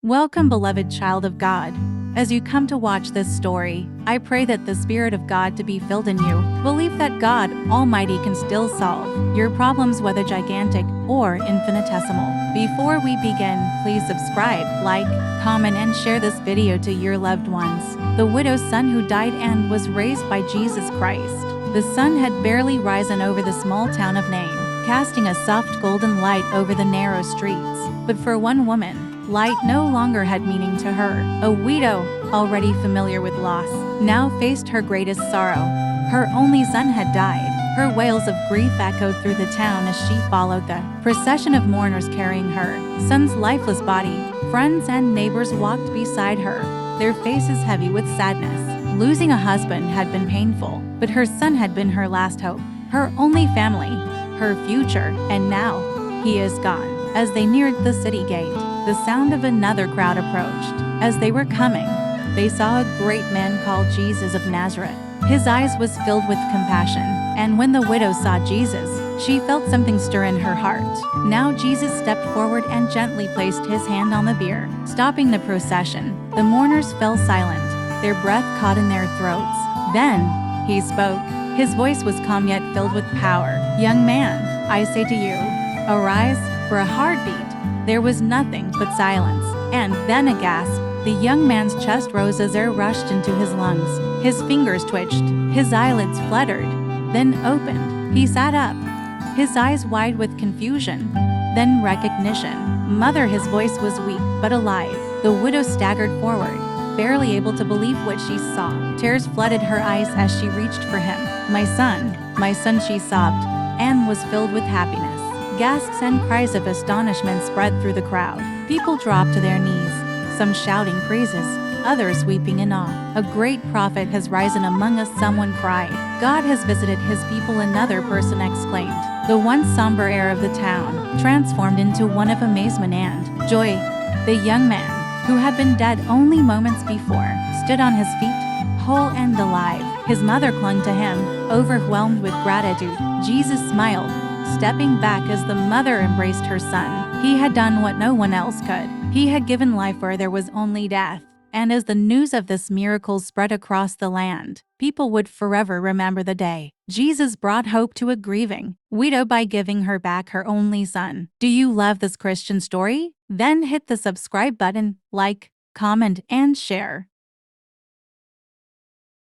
Welcome, beloved child of God. As you come to watch this story, I pray that the Spirit of God to be filled in you. Believe that God Almighty can still solve your problems, whether gigantic or infinitesimal. Before we begin, please subscribe, like, comment, and share this video to your loved ones. The widow's son who died and was raised by Jesus Christ. The sun had barely risen over the small town of Nain, casting a soft golden light over the narrow streets. But for one woman, light no longer had meaning to her. A widow, already familiar with loss, now faced her greatest sorrow. Her only son had died. Her wails of grief echoed through the town as she followed the procession of mourners carrying her son's lifeless body. Friends and neighbors walked beside her, their faces heavy with sadness. Losing a husband had been painful, but her son had been her last hope, her only family, her future, and now he is gone. As they neared the city gate, the sound of another crowd approached. As they were coming, they saw a great man called Jesus of Nazareth. His eyes was filled with compassion, and when the widow saw Jesus, she felt something stir in her heart. Now Jesus stepped forward and gently placed his hand on the bier, stopping the procession. The mourners fell silent, their breath caught in their throats. Then he spoke. His voice was calm yet filled with power. "Young man, I say to you, arise." For a heartbeat, there was nothing but silence, and then a gasp. The young man's chest rose as air rushed into his lungs. His fingers twitched, his eyelids fluttered, then opened. He sat up, his eyes wide with confusion, then recognition. "Mother," his voice was weak but alive. The widow staggered forward, barely able to believe what she saw. Tears flooded her eyes as she reached for him. My son," she sobbed, and was filled with happiness. Gasps and cries of astonishment spread through the crowd. People dropped to their knees, some shouting praises, others weeping in awe. "A great prophet has risen among us," someone cried. "God has visited his people," another person exclaimed. The once somber air of the town transformed into one of amazement and joy. The young man, who had been dead only moments before, stood on his feet, whole and alive. His mother clung to him, overwhelmed with gratitude. Jesus smiled, stepping back as the mother embraced her son. He had done what no one else could. He had given life where there was only death. And as the news of this miracle spread across the land, people would forever remember the day Jesus brought hope to a grieving widow by giving her back her only son. Do you love this Christian story? Then hit the subscribe button, like, comment, and share.